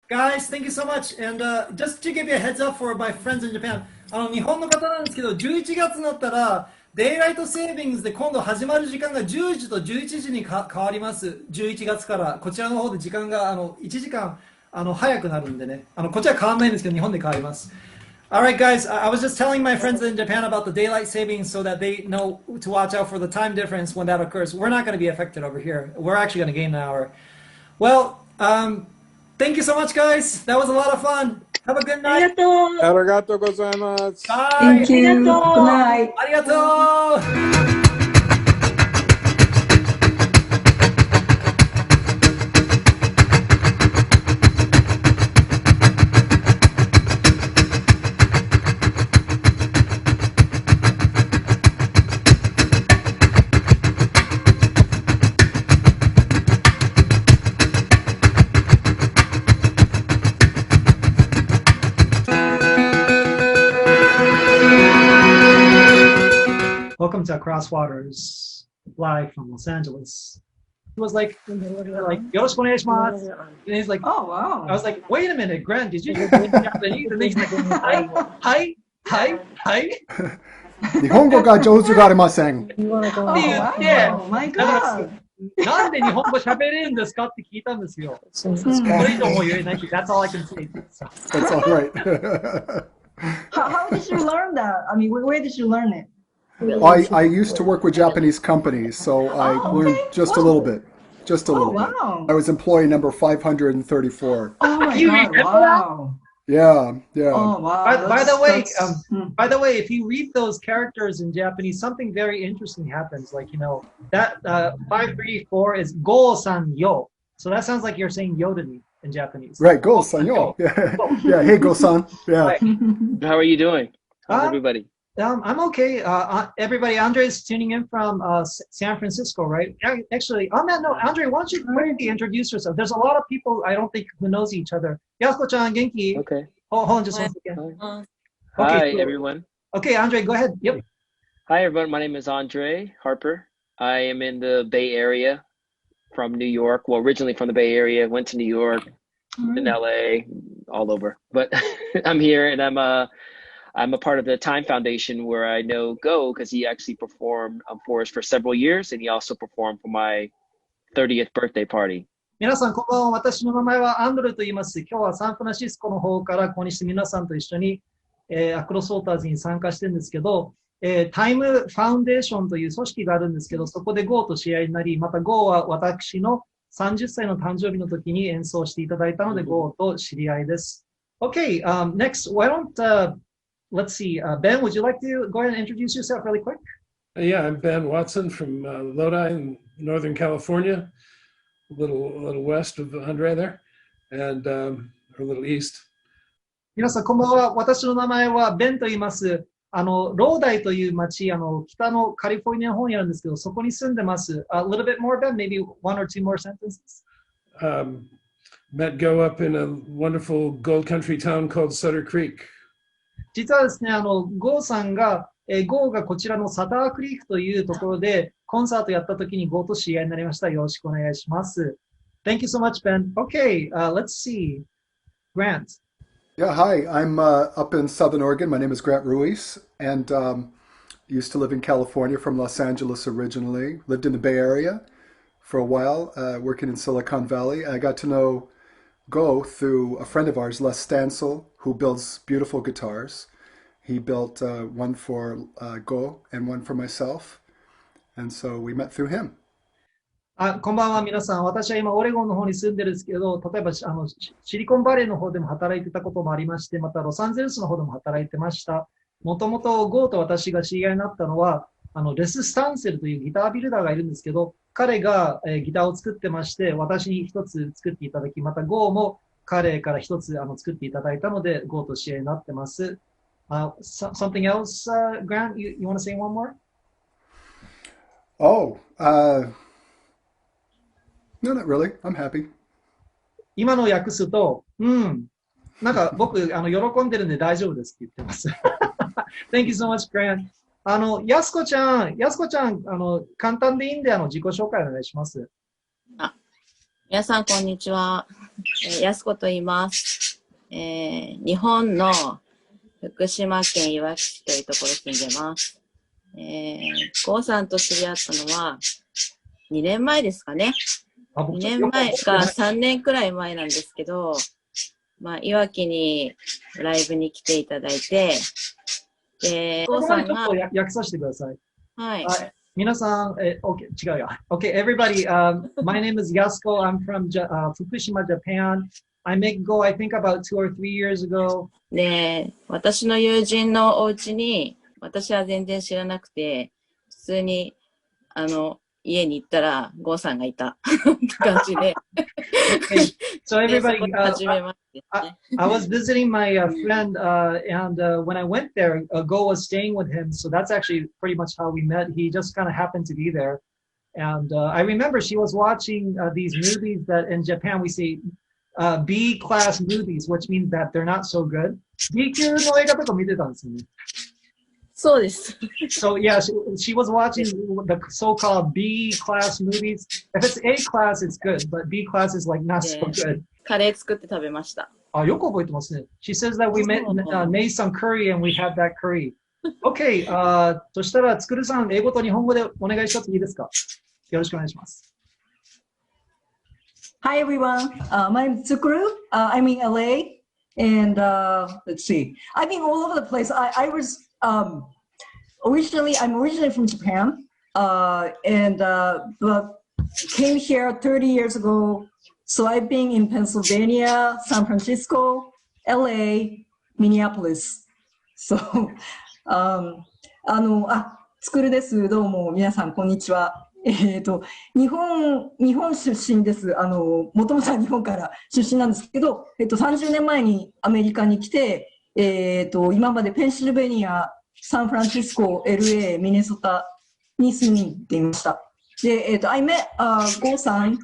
Guys, thank you so much. And just to give you a heads up for my friends in Japan, 日本の方なんですけど、11月になったら、デイライトセービングスで今度始まる時間が10時と11時に変わります。11月から。こちらの方で時間が1時間早くなるんでね。こっちは変わらないんですけど、日本で変わります。Alright, guys, I was just telling my friends in Japan about the daylight savings so that they know to watch out for the time difference when that occurs. We're not going to be affected over here. We're actually going to gain an hour. Well, thank you so much, guys. That was a lot of fun. Have a good あり night. がとう。ありがとうございます。Bye. Thank you. Good night. ありがとう。Welcome to Cross Waters, live from Los Angeles. He was like, Yoroshiku onegaishimasu. And he's like, Oh, wow. I was like, wait a minute, Grant, did you hear Japanese? And he's like, hi. 日本語が上手がありません。って言って、Oh, my だから God. なんで日本語喋れるんですかって聞いたんですよ。それ以上も言えないし、That's all I can say. That's all right. How did you learn that? I mean, where did you learn it? I used to work with Japanese companies, so I learned just a little bit. Just a little bit. Wow. I was employee number 534. Oh, my You God. remember Wow. Yeah. Oh, wow. By the way, that's- by the way, if you read those characters in Japanese, something very interesting happens. Like, that 534 is go-san yo. So that sounds like you're saying yo to me in Japanese. Right, Go-san, yo. Yeah, hey, Go-san. Yeah. Right. How are you doing? How's Um, everybody? I'm okay. Everybody, Andre's tuning in from San Francisco, right? Actually, on that note, Andre, why don't you quickly introduce yourself? There's a lot of people I don't think who knows each other. Yasuko-chan, genki? Okay. Hold on just one second. Hi, Okay, cool. everyone. Okay, Andre, go ahead. Yep. Hi, everyone. My name is Andre Harper. I am in the Bay Area from New York. Well, originally from the Bay Area, went to New York, in LA, all over. But I'm here, and I'm a part of the Time Foundation, where I know Go because he actually performed for us for several years, and he also performed for my 30th birthday party. 皆さん、こんばんは。私の名前はアンドレと言います。今日はサンフランシスコの方からここにして皆さんと一緒に、アクロスウォーターズに参加してるんですけど、タイムファウンデーションという組織があるんですけど、そこで GO と試合になり、また GO は私の30歳の誕生日の時に演奏していただいたので、GO と知り合いです。Okay, next, why don't, let's see, Ben, would you like to go ahead and introduce yourself really quick? Yeah, I'm Ben Watson from Lodi in Northern California, a little west of Andre there, and or a little east. 皆さん、こんばんは。私の名前はベンと言います。ローダイという町、北のカリフォルニアの方にあるんですけど、そこに住んでます。A little bit more, Ben, maybe one or two more sentences. Met Go up in a wonderful gold country town called Sutter Creek. 実はですね、ゴーさんが、ゴーがこちらのサタークリークというところでコンサートやった時にゴーと知り合いになりました。よろしくお願いします。Thank you so much, Ben. Okay, let's see. Grant. Yeah, hi. I'm up in Southern Oregon. My name is Grant Ruiz, and used to live in California from Los Angeles originally. Lived in the Bay Area for a while, working in Silicon Valley. I got to know Go through a friend of ours, Les Stansel, who builds beautiful guitars. He built one for Go and one for myself, and so we met through him. こんばんは、皆さん。私は今、オレゴンの方に住んでるんですけど、例えばシリコンバレーの方でも働いてたこともありまして、またロサンゼルスの方でも働いてました。もともとゴーと私が知り合いになったのは、レス・スタンセルというギタービルダーがいるんですけど、彼がギターを作ってまして、私に一つ作っていただき、またゴーも彼から一つ作っていただいたので、ゴーと知り合いになってます。Something else, Grant? You want to say one more? Oh, no, not really. I'm happy. 今のを訳すと、なんか僕、喜んでるんで大丈夫ですって言ってます。Thank you so much, Grant. やすこちゃん、簡単でいいんで、自己紹介お願いします。皆さん、こんにちは。やすこと言います。日本の福島県いわき市というところに住んでます。郷さんと知り合ったのは2年前ですかね。2年前か3年くらい前なんですけど、まあ、いわきにライブに来ていただいて、で、郷さんが、訳させてください。はい。皆さん、OK、違うよ。Okay, everybody, my name is Yasuko. I'm from Fukushima, Japan. I make go, I think about 2 or 3 years ago. で、私の友人のお家に、私は全然知らなくて、普通に、家に行ったら、郷さんがいたって感じで。Okay, so everybody, 初めましてですね。I was visiting my friend, and when I went there, Go was staying with him. So that's actually pretty much how we met. He just kind of happened to be there. And I remember she was watching these movies that in Japan we say B-class movies, which means that they're not so good. B 級の映画とか見てたんですよね。そうです。So yeah, she was watching the so-called B-class movies. If it's A-class, it's good, but B-class is like not so good. カレー作って食べました。あ、よく覚えてますね。She says that we made some curry and we had that curry. Okay, そしたら、つくるさん、英語と日本語でお願いしちゃっていいですか？よろしくお願いします。Hi everyone, my name is Tsukuru. I'm in LA, and let's see. I've been all over the place. I was I'm originally from Japan, and but came here 30 years ago. So I've been in Pennsylvania, San Francisco, LA, Minneapolis. So, つくるです。どうも皆さんこんにちは。日本出身です。もともとは日本から出身なんですけど、30年前にアメリカに来て、今までペンシルベニア、サンフランシスコ、LA、ミネソタに住んでいました。で、I met Goさん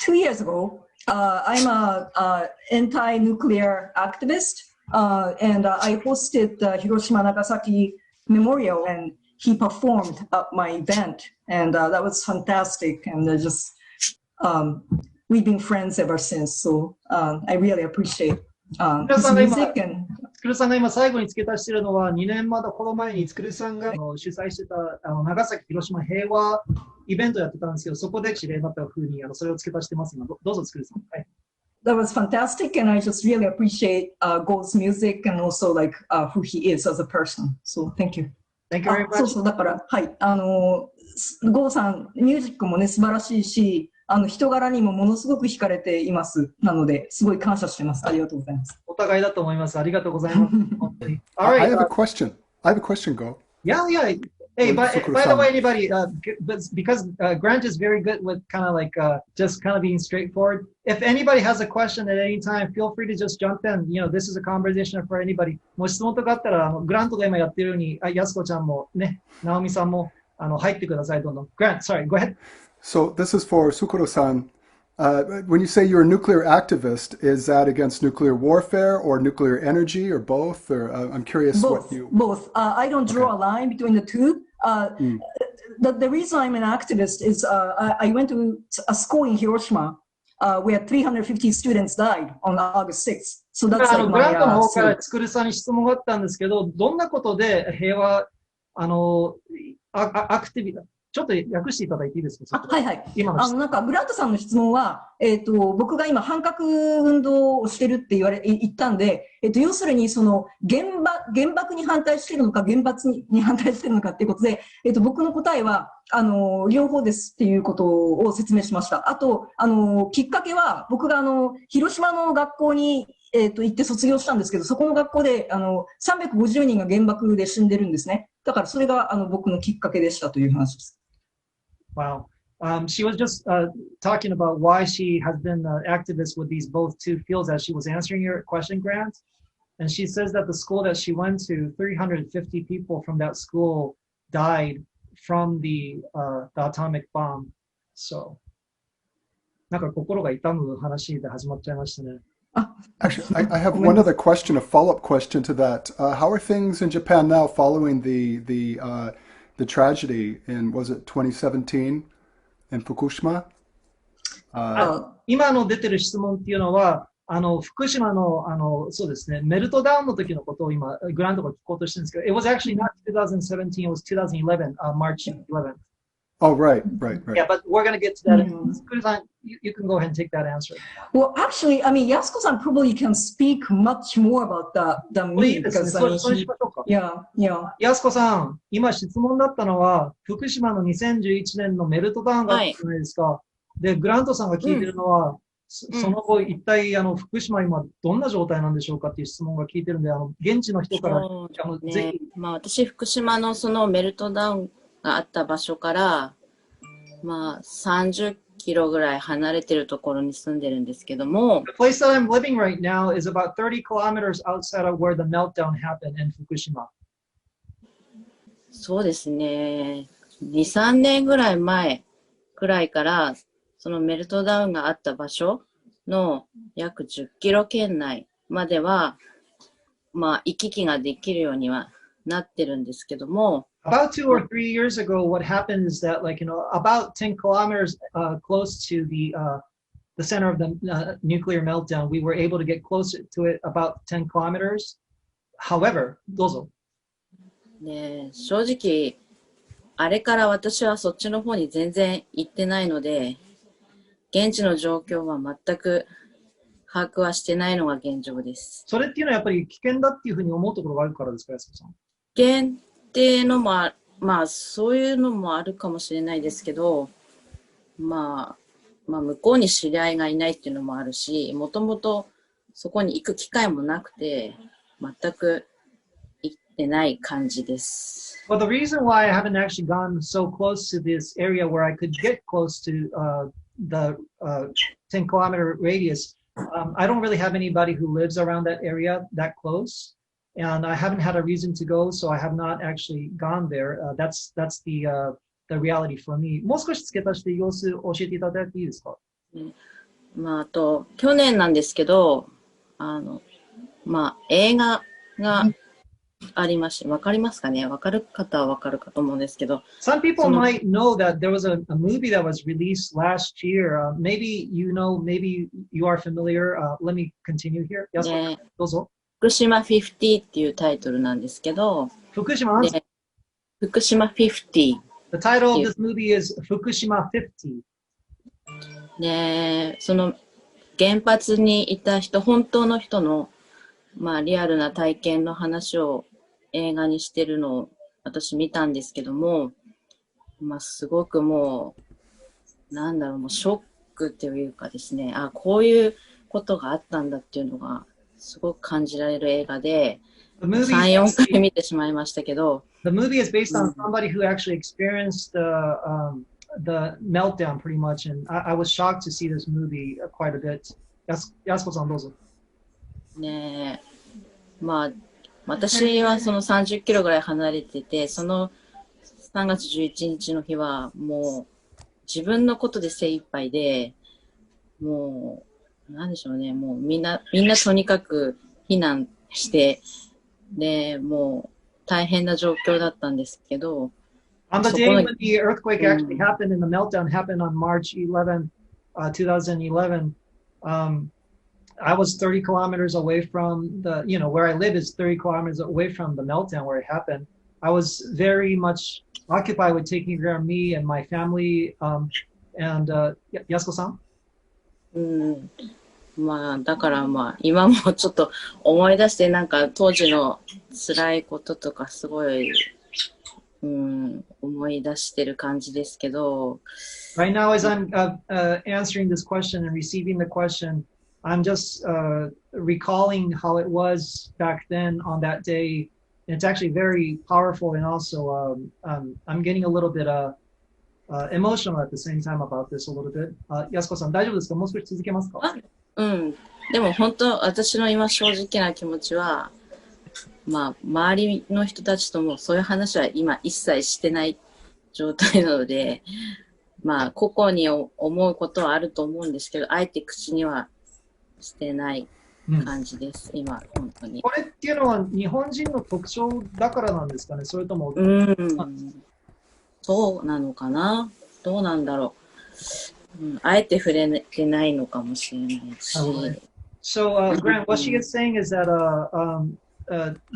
2 years ago. I'm an anti-nuclear activist, and I hosted the Hiroshima Nagasaki Memorial, and he performed at my event, and that was fantastic. And we've been friends ever since. So I really appreciate his music. And つくるさんが今最後に付け足しているのは、2年ほど前につくるさんが主催してた長崎広島平和イベントをやってたんですけど、そこで知り合いになったふうにそれを付け足してます。今どうぞつくるさん。はい。That was fantastic, and I just really appreciate Go's music and also like who he is as a person. So thank you. Thank you very much. そうそう、だから、はい、ゴさん、ミュージックもね、素晴らしいし、人柄にもものすごく惹かれています。なので、すごい感謝してます。ありがとうございます。お互いだと思います。ありがとうございます。本当に。All I right. have a question. I have a question, Go. Yeah. Hey, by the way, anybody, because Grant is very good with kind of like just kind of being straightforward. If anybody has a question at any time, feel free to just jump in. You know, this is a conversation for anybody. もし質問とかあったら、グラントが今やってるように、やすこちゃんもね、なおみさんも入ってください、どんどん。Grant, sorry, go ahead. So this is for Sukuro-san. When you say you're a nuclear activist, is that against nuclear warfare or nuclear energy or both? Or I'm curious what you... Both. I don't draw a line between the two. The reason I'm an activist is I went to a school in Hiroshima where 350 students died on August 6th. So that's like グラントの my 方からつくるさんに質問があったんですけど、どんなことで平和、アクティビティ、ちょっと訳していただいていいですか？はいはい。今のなんか、グラントさんの質問は、僕が今、反核運動をしてるって言ったんで、要するに、その、原爆に反対してるのか、原発に反対してるのかっていうことで、僕の答えは、両方ですっていうことを説明しました。あと、きっかけは、僕が広島の学校に、行って卒業したんですけど、そこの学校で、350人が原爆で死んでるんですね。だから、それが、僕のきっかけでしたという話です。Wow. She was just talking about why she has been an activist with these both two fields as she was answering your question, Grant. And she says that the school that she went to, 350 people from that school died from the atomic bomb. So, なんか心が痛む話で始まっちゃいましたね。Actually, I have one other question, a follow-up question to that. How are things in Japan now following the tragedy in, was it 2017 in Fukushima? 今の出てる質問っていうのは、福島の、そうですね、メルトダウンの時のことを今、グラントが聞こうとしてるんですけど、it was actually not 2017, it was 2011, March 11th. Oh, right. Yeah, but we're going to get to that. Kuru-san, you can go ahead and take that answer. Well, actually, I mean, Yasuko-san probably can speak much more about that than これい me いですね。 because それしましょうか。yeah. 安子さん、今質問だったのは、福島の2011年のメルトダウンがあったじゃないですか。で、グラントさんが聞いてるのは、その後、一体、福島今、どんな状態なんでしょうかっていう質問が聞いてるんで、現地の人から、ぜひ。まあ、私、福島のそのメルトダウンがあった場所から、まあ、30キロぐらい離れてるところに住んでるんですけども、The place that I'm living right now is about 30 kilometers outside of where the meltdown happened in Fukushima. そうですね、2、3年ぐらい前くらいから、そのメルトダウンがあった場所の約10キロ圏内までは、まあ、行き来ができるようにはなってるんですけども、About 2 or 3 years ago, what happened is that, like, about 10 kilometers close to the center of the nuclear meltdown, we were able to get closer to it about 10 kilometers. However, どうぞ。ね、正直、あれから私はそっちの方に全然行ってないので、現地の状況は全く把握はしてないのが現状です。それっていうのはやっぱり危険だっていうふうに思うところがあるからですか、安子さん。危険っていうのもまあそういうのもあるかもしれないですけど、まあ向こうに知り合いがいないっていうのもあるし、もともとそこに行く機会もなくて、全く行ってない感じです。Well, the reason why I haven't actually gone so close to this area where I could get close to the 10 kilometer radius, I don't really have anybody who lives around that area that close. And I haven't had a reason to go, so I have not actually gone there. That's the reality for me. もう少し付け足して様子教えていただいていいですか？まあ、あと、去年なんですけど、まあ、映画がありまして、わかりますかね？わかる方はわかるかと思うんですけど。Some people might know that there was a movie that was released last year. Maybe you know, maybe you are familiar. Let me continue here. Yes, どうぞ。福島50っていうタイトルなんですけど、福島で福島50。The title of this movie is 福島50. で、その原発にいた人、本当の人の、まあ、リアルな体験の話を映画にしてるのを私見たんですけども、まあ、すごくもう、なんだろう、もうショックっていうかですね、あ、こういうことがあったんだっていうのが、すごく感じられる映画で、3、4回見てしまいましたけど。The movie is based on somebody who actually experienced the meltdown pretty much, and I was shocked to see this movie quite a bit. やすこさんどうぞ。ねえ、まあ、私はその30キロぐらい離れてて、その3月11日の日はもう自分のことで精一杯で、もう、なんでしょうね、もうみんなとにかく避難して、で、もう大変な状況だったんですけど。On the day when the earthquake actually happened and the meltdown happened on March 11, 2011, I was 30 kilometers away from where I live is 30 kilometers away from the meltdown where it happened. I was very much occupied with taking care of me and my family. And Yasuko-san? まあ、だからまあ、今もちょっと思い出して、なんか当時の辛いこととかすごい、思い出してる感じですけど。Right now, as I'm answering this question and receiving the question, I'm just recalling how it was back then on that day. It's actually very powerful, and also I'm getting a little bit emotional at the same time about this a little bit. やすこさん、大丈夫ですか？もう少し続けますか？でも本当、私の今正直な気持ちは、まあ、周りの人たちともそういう話は今一切してない状態なので、まあ、個々に思うことはあると思うんですけど、あえて口にはしてない感じです、今、本当に。これっていうのは日本人の特徴だからなんですかね？それとも。そうなのかな？どうなんだろう。あえて触れてないのかもしれないし。So, Grant, what she is saying is that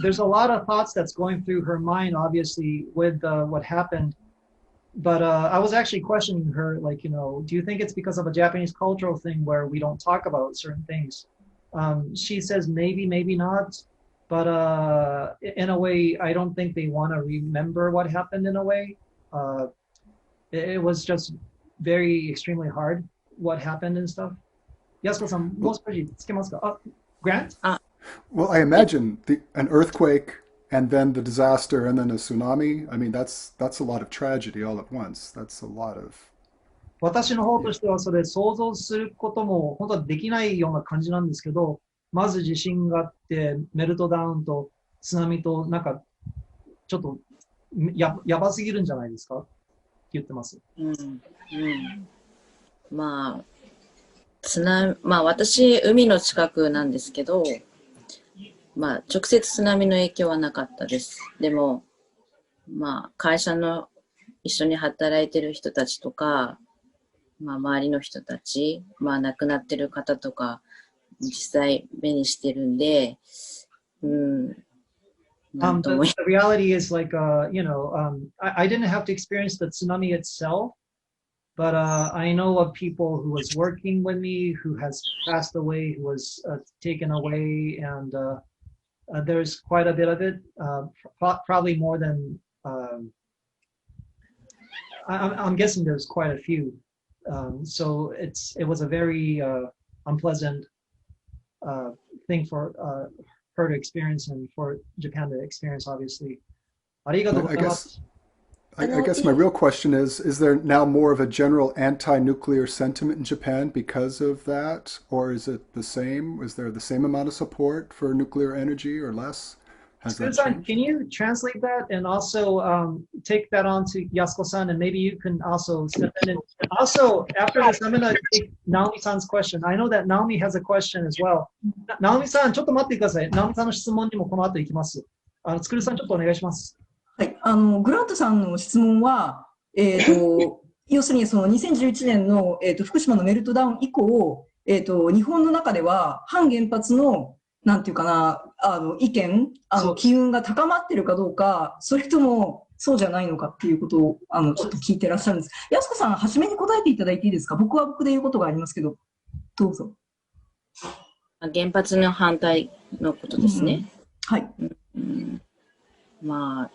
there's a lot of thoughts that's going through her mind, obviously, with what happened. But I was actually questioning her, like, do you think it's because of a Japanese cultural thing where we don't talk about certain things? She says maybe, maybe not. But in a way, I don't think they want to remember what happened in a way. It was just very extremely hard what happened and stuff. Yasuko-san, もう少しつけますか? Grant? Well, I imagine an earthquake and then the disaster and then a tsunami. I mean, that's a lot of tragedy all at once. That's a lot of. 私の方としてはそれ想像することも本当はできないような感じなんですけど、まず地震があって、メルトダウンと津波となんかちょっとやばすぎるんじゃないですかって言ってます。まあ、私、海の近くなんですけど、まあ、直接津波の影響はなかったです。でも、まあ、会社の一緒に働いてる人たちとか、まあ、周りの人たち、まあ、亡くなってる方とか、実際目にしてるんで、なんとも The reality is like, I didn't have to experience the tsunami itself, but I know of people who was working with me, who has passed away, who was taken away, and there's quite a bit of it, probably more than, I'm guessing there's quite a few. So it was a very unpleasant thing for her to experience and for Japan to experience, obviously. I guess my real question is there now more of a general anti-nuclear sentiment in Japan because of that? Or is it the same? Is there the same amount of support for nuclear energy or less? Can you translate that and also take that on to Yasuko-san, and maybe you can also step in. And also, after this, I'm going to take Naomi-san's question. I know that Naomi has a question as well. Naomi-san, ちょっと待ってください。Naomi-sanの質問にもこの後行きます。つくるさん、ちょっとお願いします。はい、グラントさんの質問は、要するにその2011年の、福島のメルトダウン以降、日本の中では反原発のなんていうかな、意見、機運が高まってるかどうか、それともそうじゃないのかっていうことを、ちょっと聞いてらっしゃるんです。やすこさん、初めに答えていただいていいですか？僕は僕で言うことがありますけど、どうぞ。原発の反対のことですね。はい。まあ、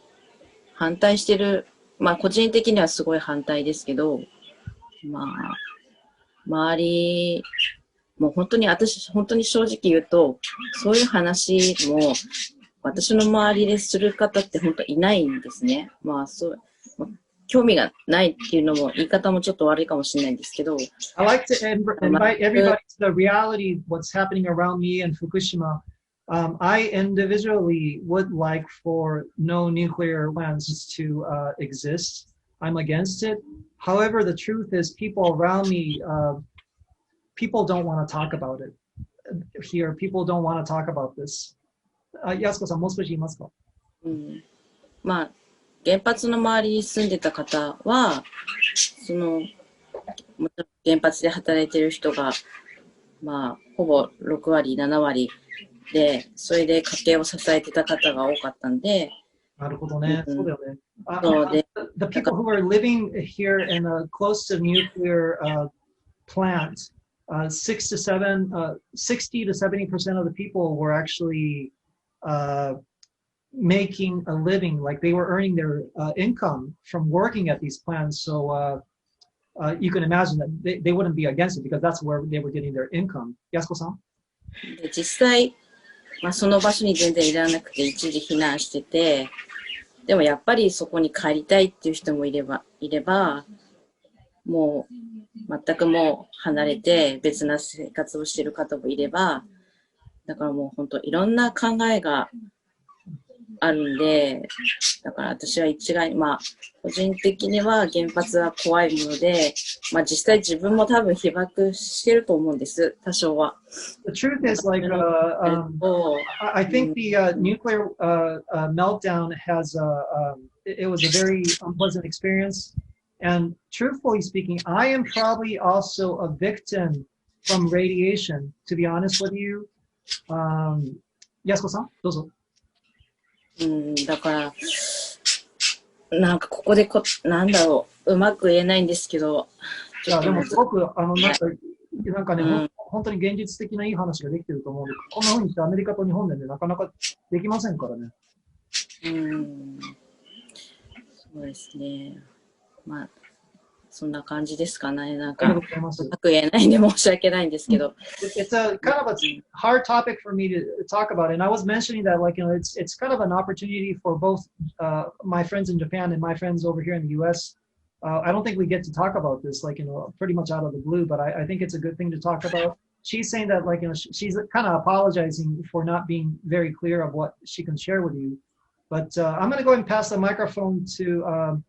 反対してる、まあ、個人的にはすごい反対ですけど、まあ、周り、もう本当に本当に正直言うと、そういう話も私の周りでする方って本当いないんですね。まあ興味がないっていうのも言い方もちょっと悪いかもしれないんですけど。I like to invite everybody to the reality what's happening around me in Fukushima. I individually would like for no nuclear plants to exist. I'm against it. However, the truth is people around me people don't want to talk about it here. People don't want to talk about this. やすこさん、もう少し言いますか？まあ、原発の周りに住んでた方は、もちろん原発で働いてる人が、まあ、ほぼ6割、7割で、それで家計を支えてた方が多かったんで。なるほどね。そうだよね。The people who are living here in close to nuclear plants, 60 to 70% of the people were actually making a living, like they were earning their income from working at these plants. So you can imagine that they wouldn't be against it because that's where they were getting their income. やすこさん？実際、まあ、その場所に全然いらなくて一時避難してて、でもやっぱりそこに帰りたいっていう人もいれば、もう全くもう離れて別な生活をしている方もいれば、だからもう本当いろんな考えがあるんで、だから私は一概に、まあ個人的には原発は怖いもので、まあ実際自分も多分被爆してると思うんです、多少は。The truth is like, I think the nuclear meltdown has, it was a very unpleasant experience. And truthfully speaking, I am probably also a victim from radiation, to be honest with you. やすこさん、どうぞ。だから、なんかここでなんだろう、うまく言えないんですけど。いや、でもすごく、なんかね、本当に現実的ないい話ができてると思うので、こんな風にしてアメリカと日本でね、なかなかできませんからね。そうですね。まあ、そんな感じですかね。なんか、うまく言えないんで申し訳ないんですけど。It's a kind of a hard topic for me to talk about, and I was mentioning that, like, it's kind of an opportunity for both my friends in Japan and my friends over here in the U.S. I don't think we get to talk about this, like, pretty much out of the blue, but I think it's a good thing to talk about. She's saying that, like, she's kind of apologizing for not being very clear of what she can share with you. But I'm going to go ahead and pass the microphone to,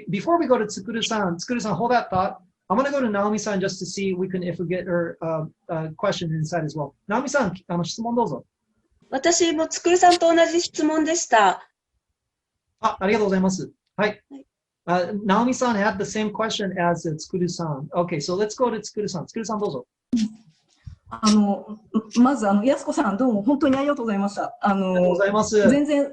before we go to Tsukuru-san, hold that thought. I'm going to go to Naomi-san just to see if we get her question inside as well. Naomi-san, 質問どうぞ。私もつくるさんと同じ質問でした。ありがとうございます。はい。Naomi-san had the same question as Tsukuru-san. Okay, so let's go to Tsukuru-san. Tsukuru-san どうぞ。まず、やすこさん、どうも本当にありがとうございました。ありがとうございます。全然、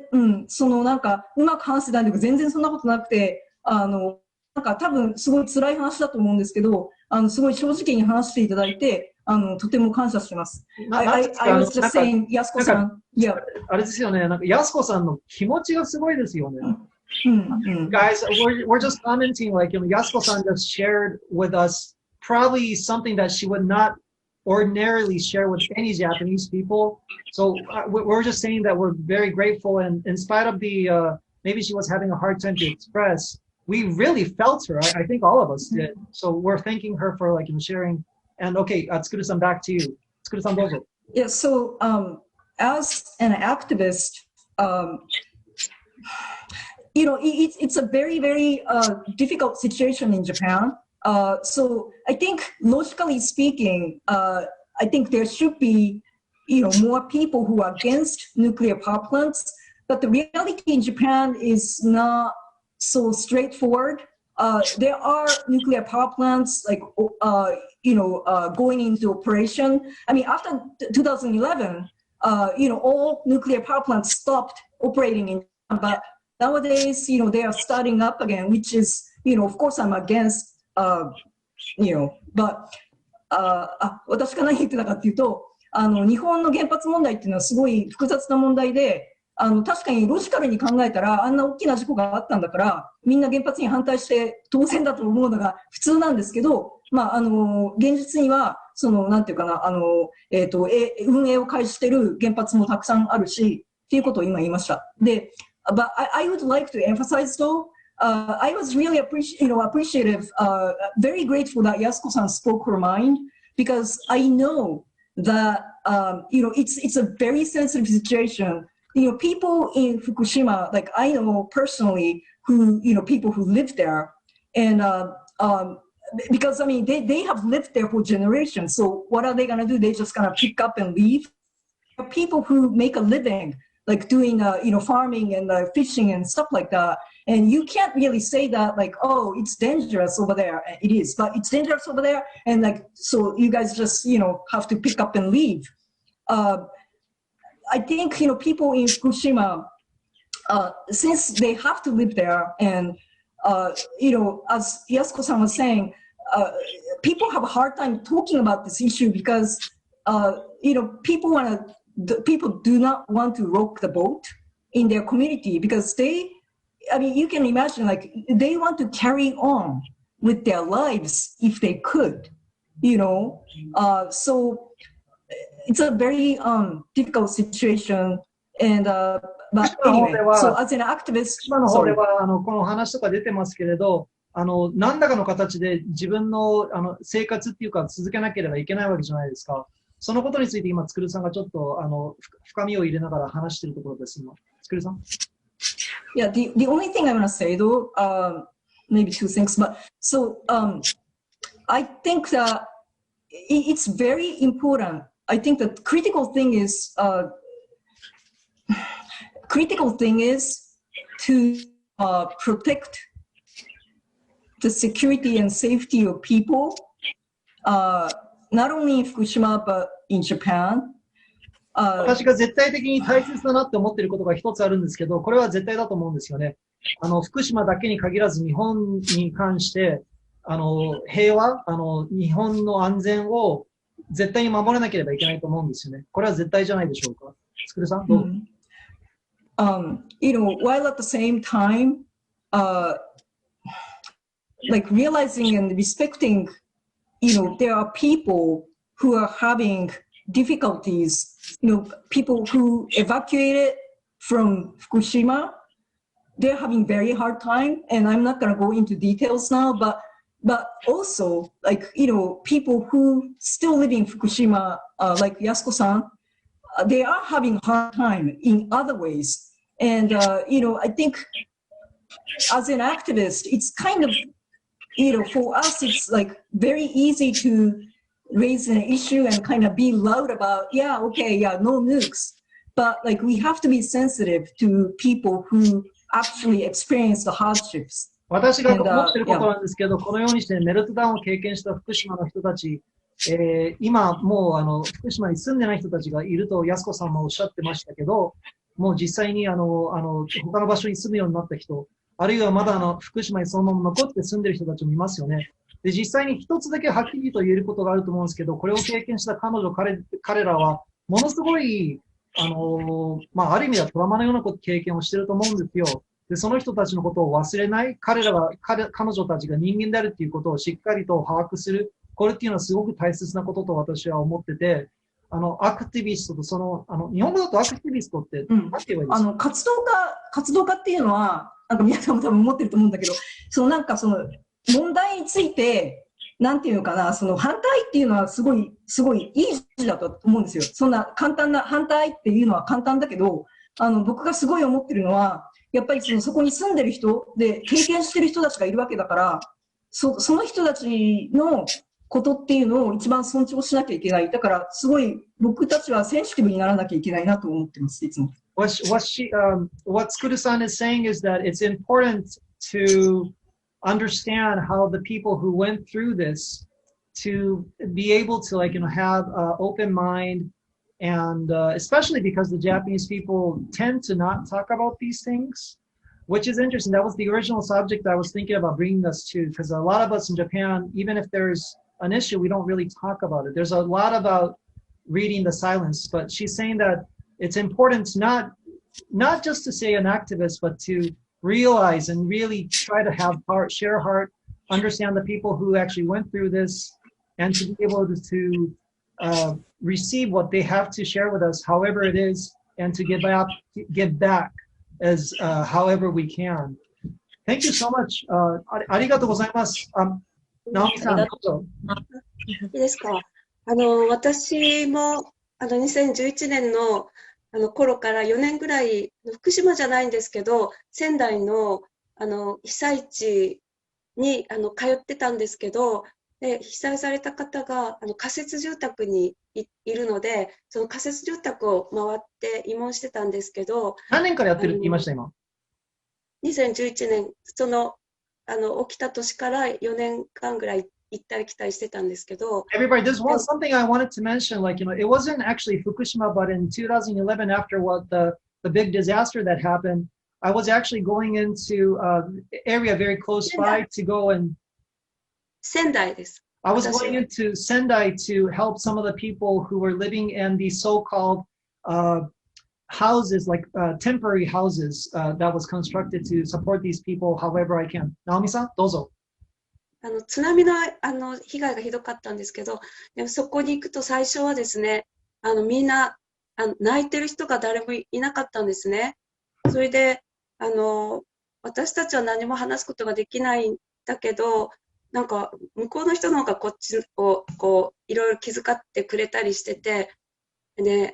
なんか、うまく話してたんだけど、全然そんなことなくて、なんか多分、すごい辛い話だと思うんですけど、すごい正直に話していただいて、とても感謝してます。I was just saying, やすこさん。あれですよね、なんか、やすこさんの気持ちがすごいですよね。Guys, we're just commenting, like, Yasuko-san just shared with us probably something that she would not ordinarily share with any Japanese people. So we're just saying that we're very grateful, and in spite of the maybe she was having a hard time to express, we really felt her. I think all of us did. So we're thanking her for, like, sharing. And okay, Tsukuru-san, back to you. Tsukuru-san, dozo. Yeah. So as an activist, it's a very, very difficult situation in Japan. So I think, logically speaking, I think there should be, more people who are against nuclear power plants. But the reality in Japan is not so straightforward. There are nuclear power plants, like, going into operation. I mean, after 2011, all nuclear power plants stopped operating in Japan. But nowadays, they are starting up again, which is, of course, I'm against. But 私が何言ってたかっていうと、日本の原発問題っていうのはすごい複雑な問題で、確かにロジカルに考えたらあんな大きな事故があったんだから、みんな原発に反対して当然だと思うのが普通なんですけど、現実にはなんていうかな、運営を開始している原発もたくさんあるし、っていうことを今言いました。で、but I would like to emphasize though.I was really appreciative, very grateful that Yasuko-san spoke her mind, because I know that, it's a very sensitive situation. People in Fukushima, like I know personally people who live there, and because, I mean, they have lived there for generations. So what are they going to do? They're just going to pick up and leave? People who make a living, like doing, farming and fishing and stuff like that. And you can't really say that, like, oh, it's dangerous over there. It is, but it's dangerous over there. And like, so you guys just, have to pick up and leave. I think, people in Fukushima, since they have to live there, and, as Yasuko-san was saying, people have a hard time talking about this issue because, people do not want to rock the boat in their community because you can imagine, like, they want to carry on with their lives if they could, so it's a very difficult situation. And but anyway, so as an activist, 今の方ではこの話とか出てますけれど、何らかの形で自分の生活っていうか続けなければいけないわけじゃないですか。そのことについて今、つくるさんがちょっと深みを入れながら話しているところです。今、つくるさん。Yeah, the only thing I want to say though, maybe two things, but so I think that it's very important. I think the critical thing is to protect the security and safety of people, not only in Fukushima but in Japan. 私が絶対的に大切だなって思っていることが一つあるんですけど、これは絶対だと思うんですよね。福島だけに限らず日本に関して、平和、日本の安全を絶対に守らなければいけないと思うんですよね。これは絶対じゃないでしょうか。つくるさん、どう？You know, while at the same time, like realizing and respecting, you know, there are people who are having difficulties, you know, people who evacuated from Fukushima, they're having very hard time, and I'm not going to go into details now, but also, like, you know, people who still live in Fukushima, like Yasuko-san, they are having hard time in other ways. And, you know, I think as an activist, it's kind of, you know, for us, it's like very easy to raise an issue and kind of be loud about, yeah, okay, yeah, no nukes. But like, we have to be sensitive to people who actually experience the hardships. 私が思っていることなんですけど、このようにしてメルトダウンを経験した福島の人たち、今もう福島に住んでない人たちがいると安子さんもおっしゃってましたけど、もう実際に他の場所に住むようになった人、あるいはまだ福島にそのまま残って住んでる人たちもいますよね。で、実際に一つだけはっきりと言えることがあると思うんですけど、これを経験した彼らは、ものすごい、ある意味ではトラウマのような経験をしてると思うんですよ。で、その人たちのことを忘れない、彼女たちが人間であるっていうことをしっかりと把握する。これっていうのはすごく大切なことと私は思ってて、アクティビストと日本語だとアクティビストって何て言えばいいですか？活動家っていうのは、なんか皆さんも多分思ってると思うんだけど、問題について、なんていうのかな、反対っていうのはすごいいい字だと思うんですよ。そんな簡単な、反対っていうのは簡単だけど、僕がすごい思ってるのは、やっぱりそこに住んでる人で経験してる人たちがいるわけだから、その人たちのことっていうのを一番尊重しなきゃいけない。だから、すごい僕たちはセンシティブにならなきゃいけないなと思ってます、いつも。What Tsukuru-san is saying is that it's important to understand how the people who went through this to be able to have an open mind and especially because the Japanese people tend to not talk about these things, which is interesting. That was the original subject I was thinking about bringing us to, because a lot of us in Japan, even if there's an issue, we don't really talk about it. There's a lot about reading the silence, but she's saying that it's important to not just to say an activist, but to realize and really try to have heart, share heart, understand the people who actually went through this, and to be able to receive what they have to share with us, however it is, and to give back as however we can. Thank you so much. ありがとうございます。直美さん、どうぞ。いいですか。私も2011年の頃から4年ぐらい、福島じゃないんですけど、仙台の被災地に通ってたんですけど、で被災された方が仮設住宅にいるので、その仮設住宅を回って慰問してたんですけど。何年からやってるって言いました今？2011年、起きた年から4年間ぐらい行ったり来たりしてたんですけど。Everybody, there's something I wanted to mention, it wasn't actually Fukushima, but in 2011, after the big disaster that happened, I was actually going into an area very close by to go and 仙台です。I was going into Sendai to help some of the people who were living in these so-called houses, temporary houses that was constructed to support these people however I can. Naomi-san, どうぞ。津波の被害がひどかったんですけど、でもそこに行くと最初はですね、みんな泣いてる人が誰もいなかったんですね。それで私たちは何も話すことができないんだけど、なんか向こうの人の方がこっちをいろいろ気遣ってくれたりしてて、で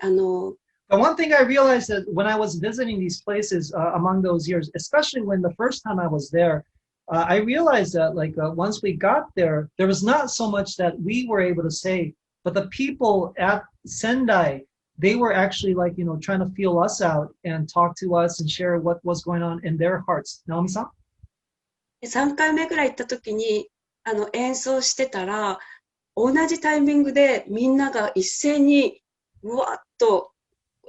But one thing I realized that when I was visiting these places among those years, especially when the first time I was there, I realized that once we got there, there was not so much that we were able to say, but the people at Sendai, they were actually trying to feel us out and talk to us and share what was going on in their hearts. Naomi-san? 3回目ぐらい行った時に演奏してたら、同じタイミングでみんなが一斉にうわっと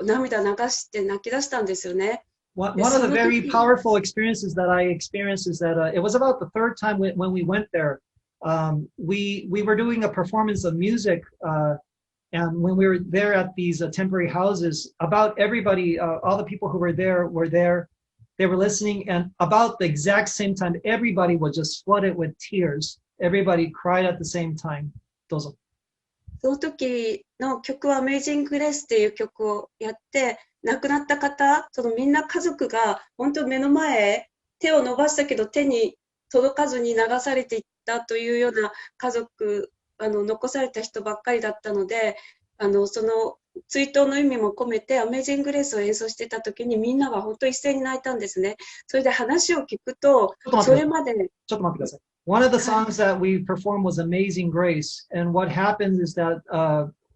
涙流して泣き出したんですよね。One of the very powerful experiences that I experienced is that it was about the third time when we went there. We were doing a performance of music, and when we were there at these temporary houses, about everybody, all the people who were there. They were listening, and about the exact same time, everybody was just flooded with tears. Everybody cried at the same time. どうぞ。その時の曲は Amazing Grace っていう曲をやって、亡くなった方、みんな家族が本当目の前、手を伸ばしたけど手に届かずに流されていったというような家族、残された人ばっかりだったので、その追悼の意味も込めて Amazing Grace を演奏してた時にみんなが本当一斉に泣いたんですね。それで話を聞くと、それまで。ちょっと待ってください。One of the songs that we performed was Amazing Grace. And what happens is that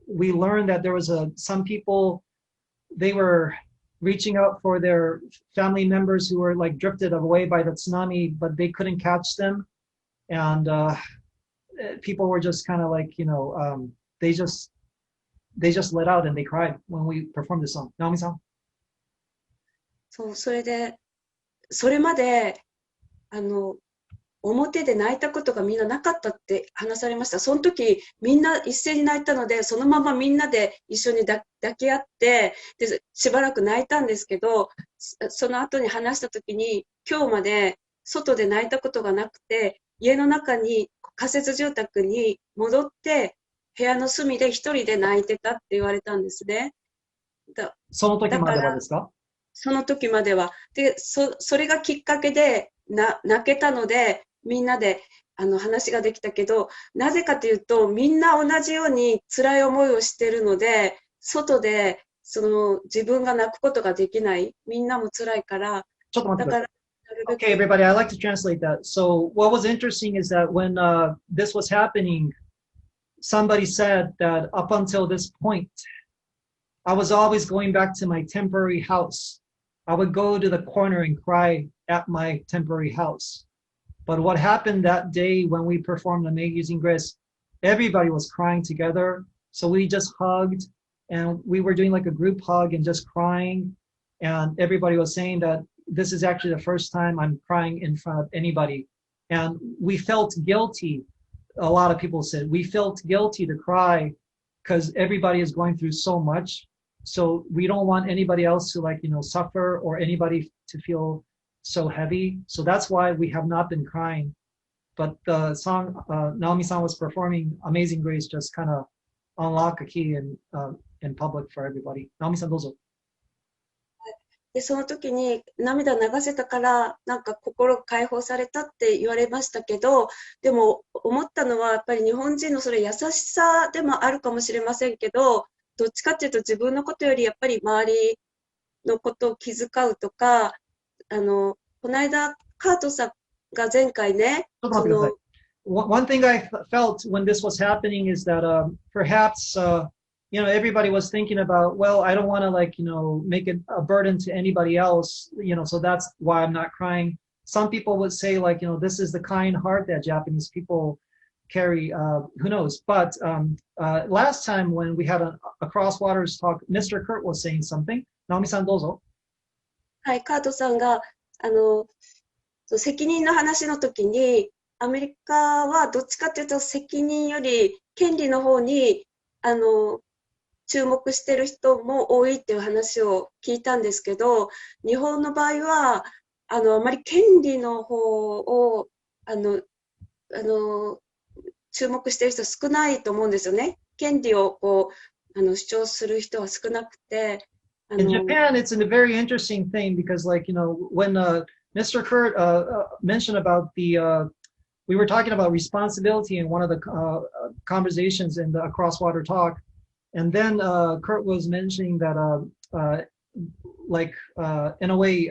we learned that there was some people, they were reaching out for their family members who were like drifted away by the tsunami, but they couldn't catch them. And people were just kind of like, they just let out and they cried when we performed the song. Naomiさん。そう、それまで、表で泣いたことがみんななかったって話されました。その時みんな一斉に泣いたので、そのままみんなで一緒に抱き合って、で、しばらく泣いたんですけど、その後に話した時に、今日まで外で泣いたことがなくて、家の中に仮設住宅に戻って、部屋の隅で一人で泣いてたって言われたんですね。その時まではですか？その時までは。で、それがきっかけで泣けたので、みんなで話ができたけど、なぜかというと、みんな同じように辛い思いをしているので、外で自分が泣くことができない。みんなも辛いから。ちょっと待ってください。Okay, everybody, I'd like to translate that. So what was interesting is that when this was happening, somebody said that up until this point, I was always going back to my temporary house. I would go to the corner and cry at my temporary house. But what happened that day when we performed Amazing Grace, everybody was crying together. So we just hugged and we were doing like a group hug and just crying. And everybody was saying that this is actually the first time I'm crying in front of anybody. And we felt guilty. A lot of people said we felt guilty to cry because everybody is going through so much. So we don't want anybody else to suffer or anybody to feel so heavy. So that's why we have not been crying. But the song Naomi-san was performing, Amazing Grace, just kind of unlock a key in public for everybody. Naomi-san, どうぞ。で、その時に涙流せたから、なんか心解放されたって言われましたけど、でも思ったのはやっぱり日本人のそれ優しさでもあるかもしれませんけど、どっちかっていうと自分のことよりやっぱり周りのことを気遣うとか、この間カートさんが前回ね、One thing I felt when this was happening is that perhaps everybody was thinking about, well, I don't want to make it a burden to anybody else, so that's why I'm not crying. Some people would say this is the kind heart that Japanese people carry, who knows. But last time when we had a Crosswaters talk, Mr. Kurt was saying something. Naomi-san, どうぞ。はい、カートさんが、責任の話の時に、アメリカはどっちかというと責任より権利の方に、注目してる人も多いっていう話を聞いたんですけど、日本の場合は、あまり権利の方を、注目してる人少ないと思うんですよね。権利を主張する人は少なくて。In Japan, it's a very interesting thing because, when Mr. Kurt mentioned about we were talking about responsibility in one of the conversations in the Crosswater talk, and then Kurt was mentioning that, in a way,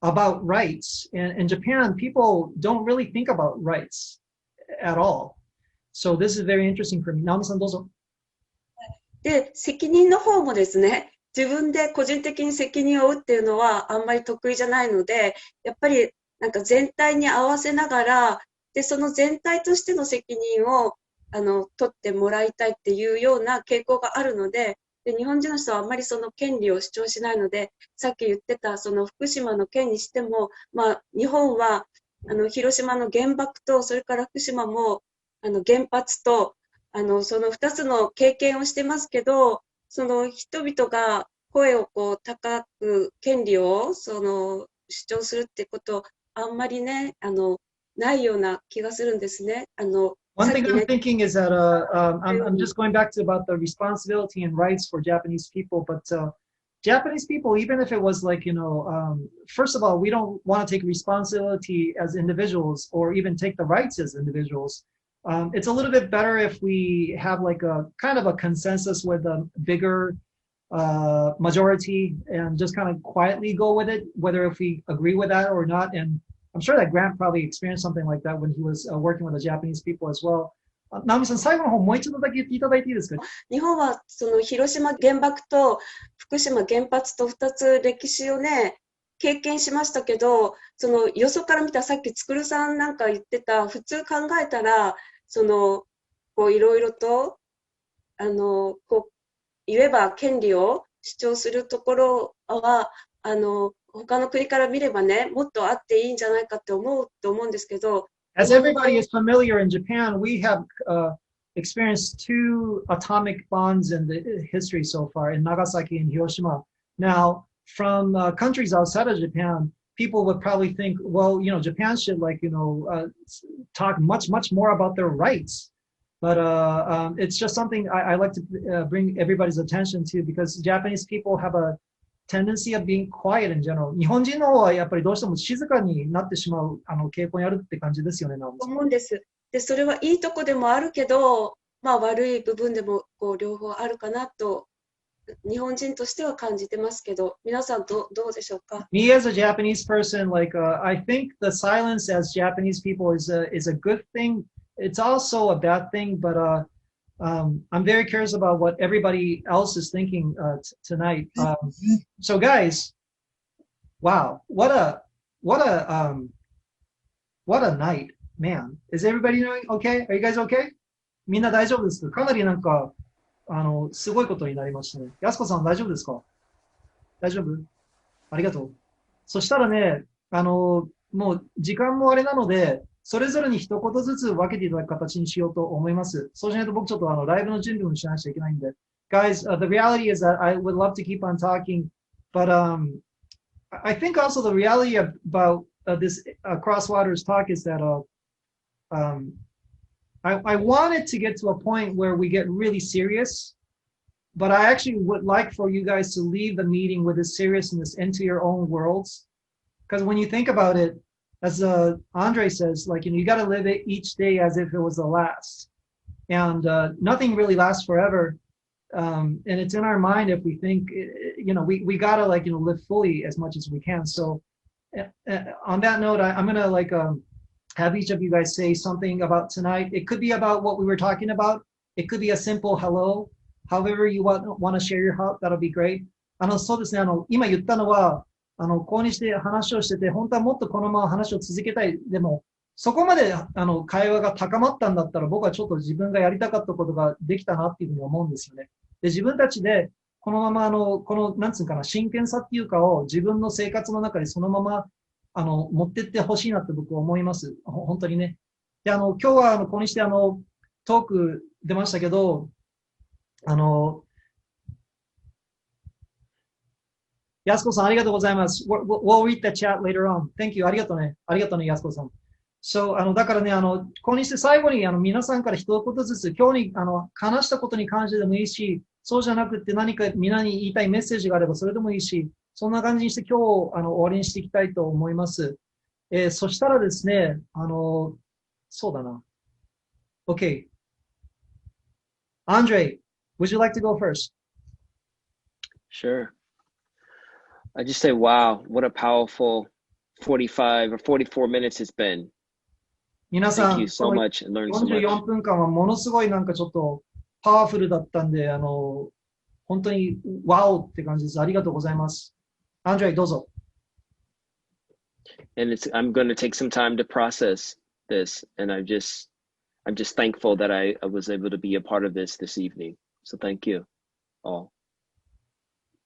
about rights. And in Japan, people don't really think about rights at all. So this is very interesting for me. Naomi-san, どうぞ。で、責任の方もですね、自分で個人的に責任を負うっていうのはあんまり得意じゃないので、やっぱりなんか全体に合わせながら、で、その全体としての責任を、取ってもらいたいっていうような傾向があるので、で、日本人の人はあんまりその権利を主張しないので、さっき言ってたその福島の件にしても、まあ、日本は、広島の原爆と、それから福島も、原発と、その2つの経験をしてますけど、その人々が声をこう高く権利を主張するってことあんまりねないような気がするんですね。One さっ thing き I'm ね、thinking is that I'm just going back to about the responsibility and rights for Japanese people, but Japanese people, even if it was like, first of all, we don't want to take responsibility as individuals or even take the rights as individuals. It's a little bit better if we have like a kind of a consensus with a bigger majority and just kind of quietly go with it, whether if we agree with that or not. And I'm sure that Grant probably experienced something like that when he was working with the Japanese people as well. 直美さん、最後の方もう一度だけ言っていただいていいですか？日本はその広島原爆と福島原発と2つ歴史をね、経験しましたけど、そのよそから見たさっきつくるさんなんか言ってた、普通考えたら、こういろいろと、こう言えば権利を主張するところは、他の国から見ればね、もっとあっていいんじゃないかって思うと思うんですけど。As everybody is familiar in Japan, we have experienced two atomic bombs in the history so far in Nagasaki and Hiroshima. Now, from countries outside of Japan, people would probably think, well, Japan should talk much more about their rights. But it's just something I like to bring everybody's attention to because Japanese people have a tendency of being quiet in general. 日本人の方はやっぱりどうしても静かになってしまう傾向にあるって感じですよね。思うんです。で、それはいいとこでもあるけど、まあ悪い部分でもこう両方あるかなと日本人としては感じてますけど、皆さんどうでしょうか？ Me as a Japanese person, I think the silence as Japanese people is a good thing. It's also a bad thing, but I'm very curious about what everybody else is thinking tonight. So guys, wow, what a night, man. Is everybody doing okay? Are you guys okay? みんな大丈夫ですか？かなりなんかすごいことになりましたね。やすこさん大丈夫ですか？大丈夫？ありがとう。そしたらね、もう時間もあれなので、それぞれに一言ずつ分けていただく形にしようと思います。そうしないと僕ちょっとライブの準備もしなきゃいけないんで。Guys, the reality is that I would love to keep on talking, but I think also the reality about this Crosswaters talk is that I wanted to get to a point where we get really serious, but I actually would like for you guys to leave the meeting with this seriousness into your own worlds. Because when you think about it, as Andre says, you got to live it each day as if it was the last. And nothing really lasts forever. And it's in our mind if we think, we got to live fully as much as we can. So on that note, I'm going to have each of you guys say something about tonight. It could be about what we were talking about. It could be a simple hello. However you want to share your heart, that'll be great. そうですね、今言ったのは、こうにして話をしてて、本当はもっとこのまま話を続けたい。でも、そこまで会話が高まったんだったら、僕はちょっと自分がやりたかったことができたなっていうふうに思うんですよね。で、自分たちで、このままなんつうかな、真剣さっていうかを自分の生活の中でそのまま、持ってってほしいなって僕は思います。本当にね。で、今日はここにしてトーク出ましたけど、やすこさん、ありがとうございます。We'll read the chat later on. Thank you. ありがとうね。ありがとうね、やすこさん。So, だからね、ここにして最後に皆さんから一言ずつ、今日に話したことに関してでもいいし、そうじゃなくて何か皆に言いたいメッセージがあればそれでもいいし、そんな感じにして今日終わりにしていきたいと思います。そしたらですね、そうだな。Okay. Andre, would you like to go first? Sure. I just say, wow, what a powerful 45 or 44 minutes it's been. 皆さん、Thank you so much and learned so 44 much. 分間はものすごいなんかちょっとパワフルだったんで、本当にワオって感じです。ありがとうございます。アンドレイ、どうぞ。and I'm going to take some time to process this, and I'm just thankful that I was able to be a part of this evening. So thank you all.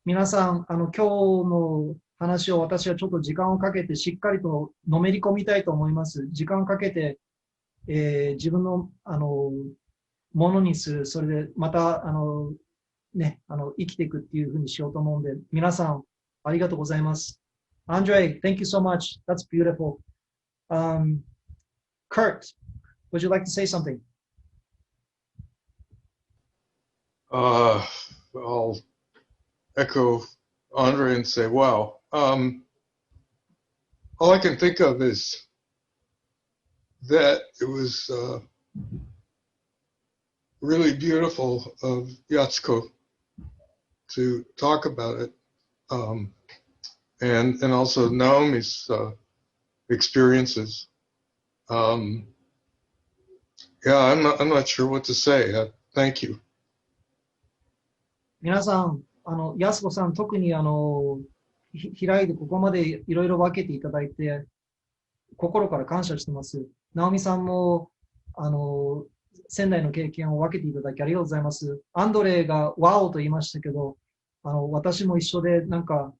皆さん、今日の話を私はちょっと時間をかけてしっかりとのめり込みたいと思います。時間をかけて、自分の、ものにする。それでまた、生きていくっていうふうにしようと思うんで、皆さん、ありがとうございます。Andre, thank you so much. That's beautiful. Kurt, would you like to say something? I'll echo Andre and say, wow. All I can think of is that it was really beautiful of Yatsuko to talk about it, and also Naomi's experiences. Yeah, I'm not sure what to say. Thank you. 皆さん、安子さん、特に開いてここまでいろいろ分けていただいて、心から感謝してます。直美さんも、仙台の経験を分けていただきありがとうございます。アンドレがワオと言いましたけど、私も一緒で、なんか、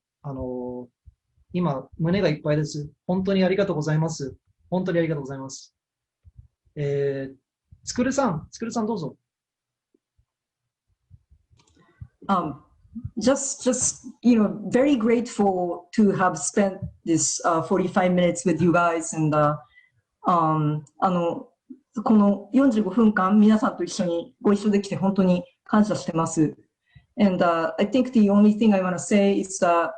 今、胸がいっぱいです。本当にありがとうございます。本当にありがとうございます。つくるさんどうぞ。Just very grateful to have spent this 45 minutes with you guys, and この45分間皆さんと一緒できて本当に感謝してます。And I think the only thing I want to say is that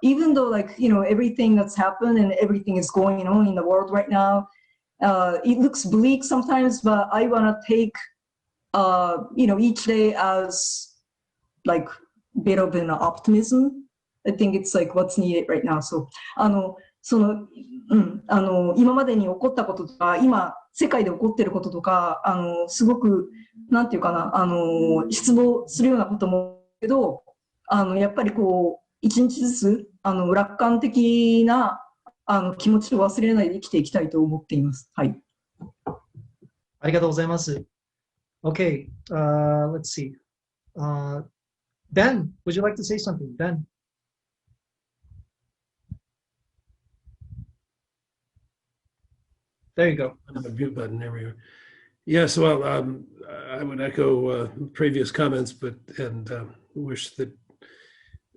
even though everything that's happened and everything is going on in the world right now, it looks bleak sometimes, but I want to take each day as bit of an optimism. I think it's what's needed right now. So 今までに起こったこととか、今世界で起こっていることとか、すごくなんていうかな、失望するようなこともけど、やっぱり一日ずつ楽観的な気持ちを忘れないで生きていきたいと思っています。はい。ありがとうございます。Okay, let's see. Ben, would you like to say something? Ben. There you go. The mute button everywhere. Yes, well, I would echo previous comments, and wish that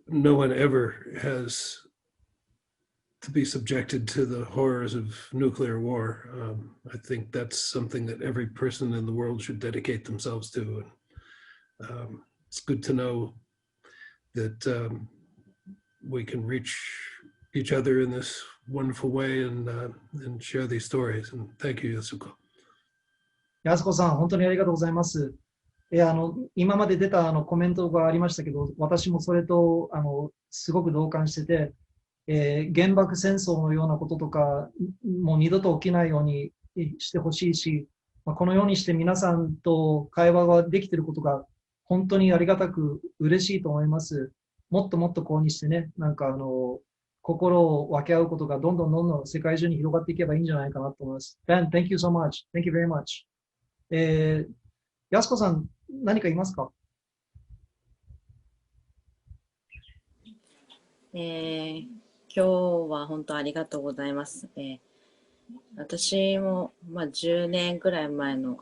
no one ever has to be subjected to the horrors of nuclear war. I think that's something that every person in the world should dedicate themselves to. And it's good to know that we can reach each other in this wonderful way and share these stories. And thank you, Yasuko. 安子さん、本当にありがとうございます。今まで出たコメントがありましたけど、私もそれとすごく同感してて、原爆戦争のようなこととか、もう二度と起きないようにしてほしいし、このようにして皆さんと会話ができていることが本当にありがたく嬉しいと思います。もっともっとこうにしてね、なんか心を分け合うことがどんどん世界中に広がっていけばいいんじゃないかなと思います。Ben, thank you so much. Thank you very much. 安子さん、何か言いますか？今日は本当ありがとうございます。私も、10年くらい前の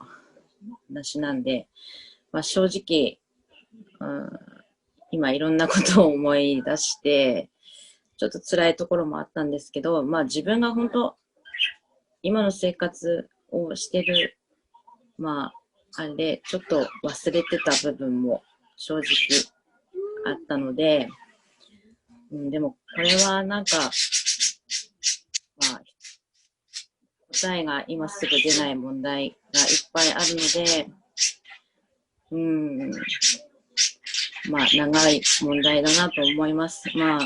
話なんで、正直、今いろんなことを思い出して、ちょっと辛いところもあったんですけど、自分が本当、今の生活をしてる、あれ、ちょっと忘れてた部分も正直あったので、でもこれはなんか、答えが今すぐ出ない問題がいっぱいあるので、長い問題だなと思います。でも、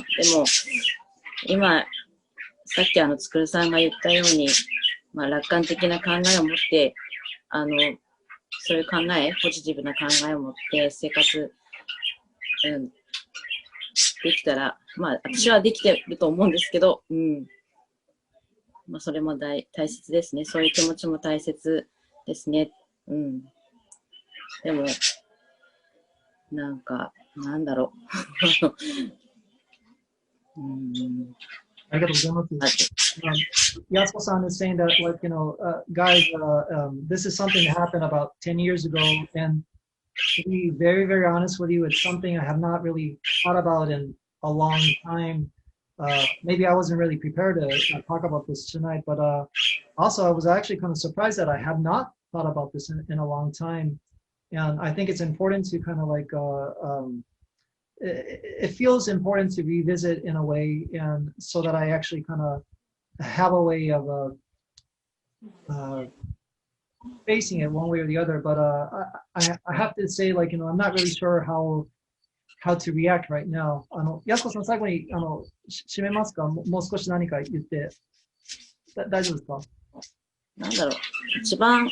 今、さっきつくるさんが言ったように、楽観的な考えを持って、そういう考え、ポジティブな考えを持って生活、できたら、私はできてると思うんですけど、まあ、それも大切ですね。そういう気持ちも大切ですね。うん。でも、なんか、なんだろう。ありがとうございます。Yasuko-san is saying that, like, guys, this is something that happened about 10 years ago, and to be very, very honest with you, it's something I have not really thought about in a long time. Maybe I wasn't really prepared to talk about this tonight, but also I was actually kind of surprised that I have not thought about this in a long time. And I think it's important to kind of like, it feels important to revisit in a way, and so that I actually kind of have a way of facing it one way or the other. But I have to say, like, I'm not really sure how to react right now. やすこさん、最後に締めますか？もう少し何か言って大丈夫ですか？なんだろう。一番、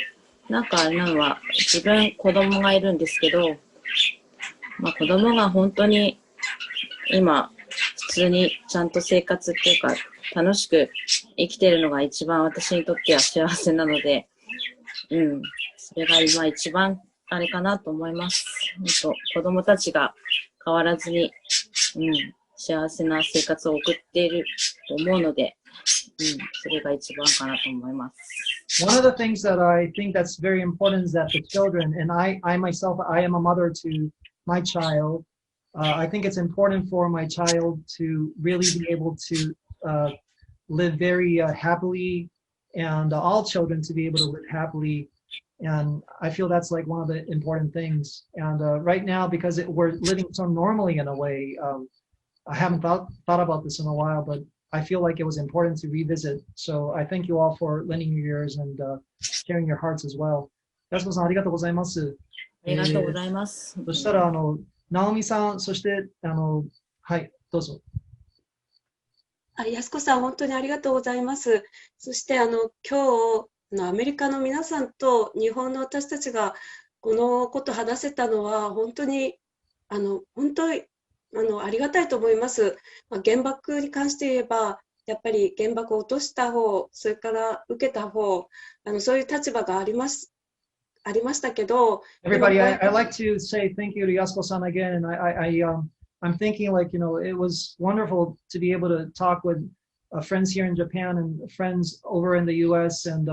なんかあれなのは、自分、子供がいるんですけど、まあ子供が本当に今、普通にちゃんと生活っていうか、楽しく生きてるのが一番私にとっては幸せなので、うん。それが今一番あれかなと思います。本当、子供たちが変わらずに、うん、幸せな生活を送っていると思うので、うん、それが一番かなと思います。One of the things that I think that's very important is that the children, and I myself, I am a mother to my child. I think it's important for my child to really be able to live very happily, and all children to be able to live happily. And I feel that's like one of the important things. And right now, because we're living so normally in a way, I haven't thought about this in a while, but I feel like it was important to revisit. So I thank you all for lending your ears and sharing your hearts as well. やすこさん、ありがとうございます。ありがとうございます。そしたら、直美さん、そして、はい、どうぞ。安子さん、本当にありがとうございます。そして、今日、アメリカの皆さんと日本の私たちがこのことを話せたのは、本当に、本当に、ありがたいと思います。原爆に関して言えば、やっぱり原爆を落とした方、それから受けた方、そういう立場がありましたけど。Everybody, I'd like to say thank you to Yasuko-san again, and I'm thinking, like, it was wonderful to be able to talk with friends here in Japan and friends over in the US, and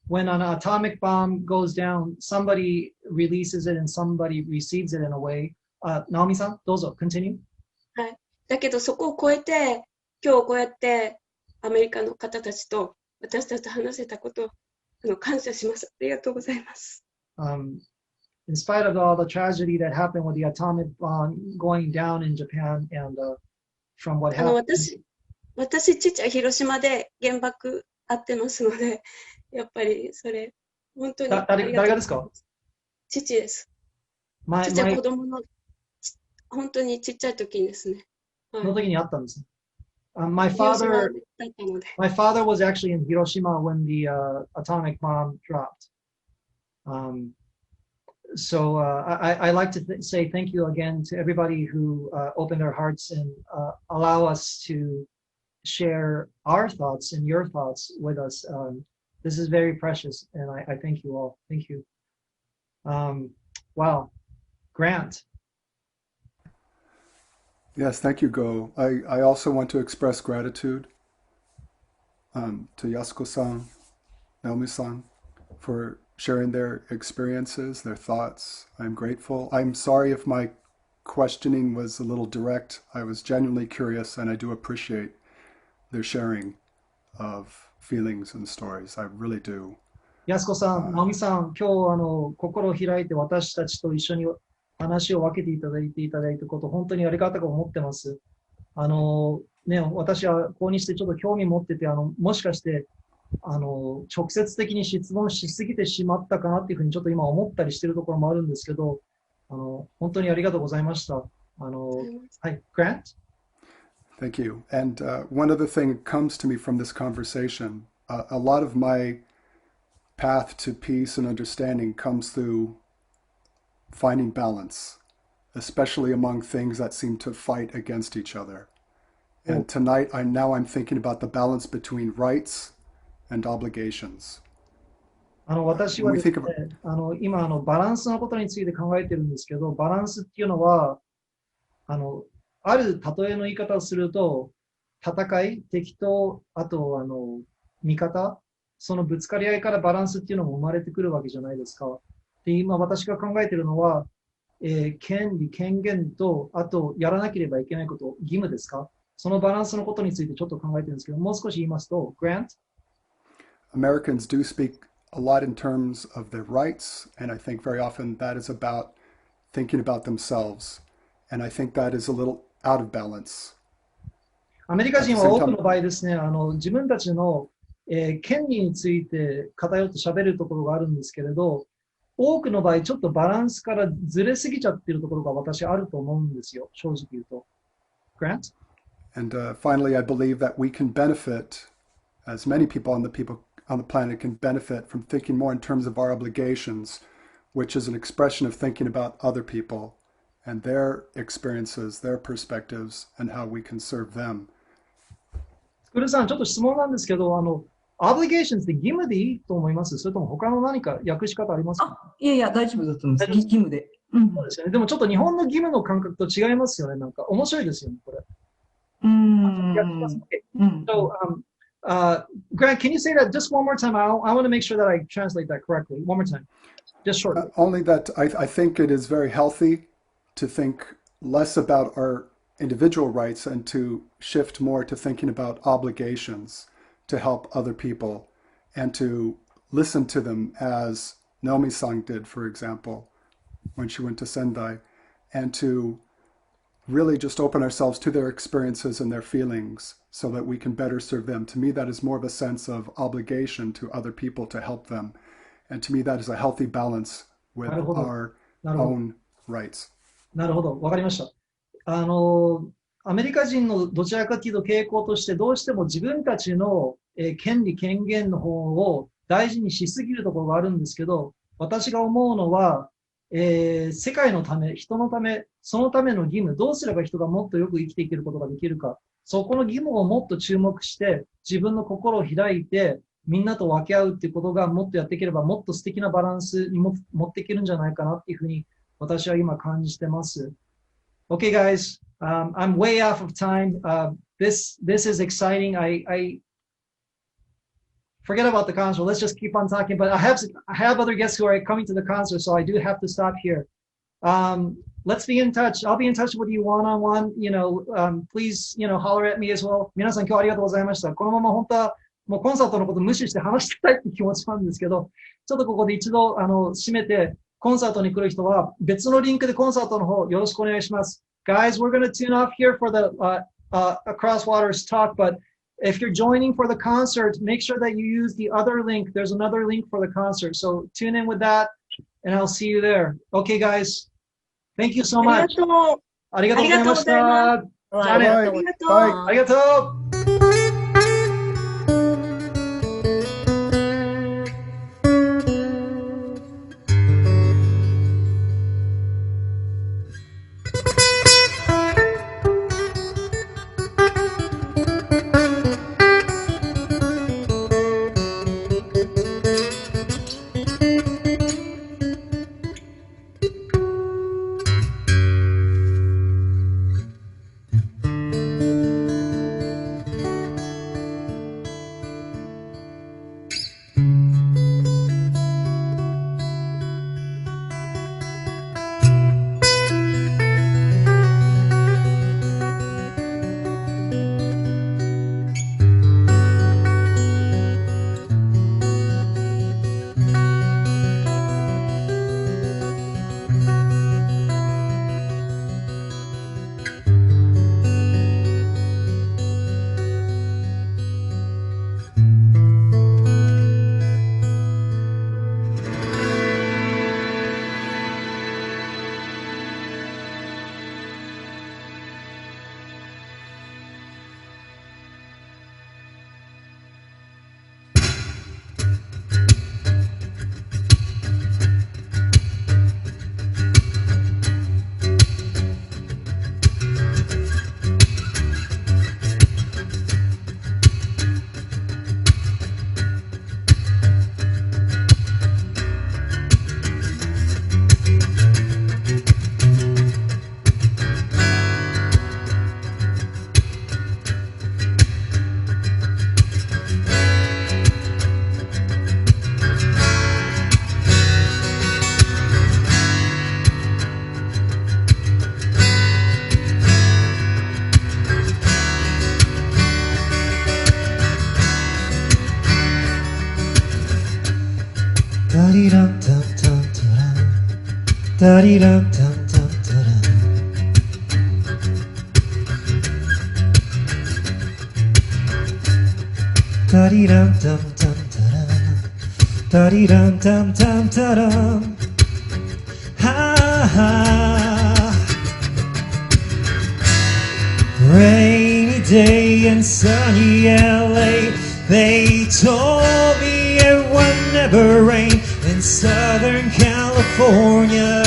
when an atomic bomb goes down, somebody releases it and somebody receives it in a way. Naomi-san, どうぞ、continue. はい。だけどそこを超えて、今日こうやってアメリカの方たちと私たちと話せたことを感謝します。ありがとうございます。In spite of all the tragedy that happened with the atomic bomb going down in Japan, and from what happened. 私、父は広島で原爆あってますので、やっぱりそれ、本当に誰がですか？父です。父は子供の本当にちっちゃい時にですね。その時にあったんですね。My father was actually in Hiroshima when the atomic bomb dropped. So I like to say thank you again to everybody who opened their hearts and allow us to share our thoughts and your thoughts with us. This is very precious, and I thank you all. Thank you. Wow. Grant. Yes, thank you, Go. I also want to express gratitude to Yasuko-san, Naomi-san, for sharing their experiences, their thoughts. I'm grateful. I'm sorry if my questioning was a little direct. I was genuinely curious, and I do appreciate their sharing of feelings and stories. I really do. 安子さん、直美さん、今日心を開いて私たちと一緒に話を分けていただいたこと、本当にありがたく思ってます。私はここにしてちょっと興味持ってて、もしかして直接的に質問しすぎてしまったかなっていうふうにちょっと今思ったりしているところもあるんですけど、本当にありがとうございました。はい、Grant? Thank you. And one other thing that comes to me from this conversation, a lot of my path to peace and understanding comes through finding balance, especially among things that seem to fight against each other. And tonight, I'm thinking about the balance between rights and obligations. 私は We ですね think of,、今バランスのことについて考えてるんですけど、バランスっていうのは、ある例えの言い方をすると、戦い、敵と、あと、味方、そのぶつかり合いからバランスっていうのも生まれてくるわけじゃないですか。で、今私が考えてるのは、権利、権限と、あと、やらなければいけないこと、義務ですか？そのバランスのことについてちょっと考えてるんですけど、もう少し言いますと、Grant? Americans do speak a lot in terms of their rights, and I think very often that is about thinking about themselves. And I think that is a little out of balance. アメリカ人は多くの場合ですね、自分たちの、権利について偏って喋るところがあるんですけれど、多くの場合、ちょっとバランスからずれすぎちゃってるところが私あると思うんですよ、正直言うと。Grant? And finally, I believe that we can benefit, as many people on the planet can benefit from thinking more in terms of our obligations, which is an expression of thinking about other people and their experiences, their perspectives, and how we can serve them. スクールさん、ちょっと質問なんですけど、obligations って義務でいいと思います？それとも他の何か訳し方ありますか？いやいや、大丈夫だと思います。義務で。そうですよね。でもちょっと日本の義務の感覚と違いますよね。なんか面白いですよね、これ。So, Grant, can you say that just one more time? I want to make sure that I translate that correctly. One more time. Just shortly. Only that I think it is very healthy to think less about our individual rights and to shift more to thinking about obligations to help other people and to listen to them as Naomi-san did, for example, when she went to Sendai, and to really just open ourselves to their experiences and their feelings so that we can better serve them. To me, that is more of a sense of obligation to other people to help them. And to me, that is a healthy balance with our own rights. なるほど、わかりました。アメリカ人のどちらかというと傾向としてどうしても自分たちの、権利権限の方を大事にしすぎるところがあるんですけど、私が思うのは、世界のため、人のため、そのための義務、どうすれば人がもっとよく生きていけることができるか、そこの義務をもっと注目して、自分の心を開いて、みんなと分け合うっていうことがもっとやっていければ、もっと素敵なバランスにも持っていけるんじゃないかなっていうふうに私は今感じてます。Okay, guys, I'm way off of time. This is exciting. I forget about the concert. Let's just keep on talking. But I have other guests who are coming to the concert, so I do have to stop here. Let's be in touch. I'll be in touch with you one-on-one. Please, holler at me as well. 皆さん今日ありがとうございました。このまま本当はもうコンサートのこと無視して話してたいって気持ちなんですけど、ちょっとここで一度締めて、コンサートに来る人は別のリンクでコンサートの方よろしくお願いします。Guys, we're going to tune off here for the Across Waters talk, but if you're joining for the concert, make sure that you use the other link. There's another link for the concert. So tune in with that, and I'll see you there. Okay, guys. Thank you so much. ありがとうございました。じゃあね。ありがとう。リランタンタンタランタリランタンタンタランタリランタンタンタランタリランタンタンタランはあ Rainy day in sunny LA They told me it would never rain in Southern California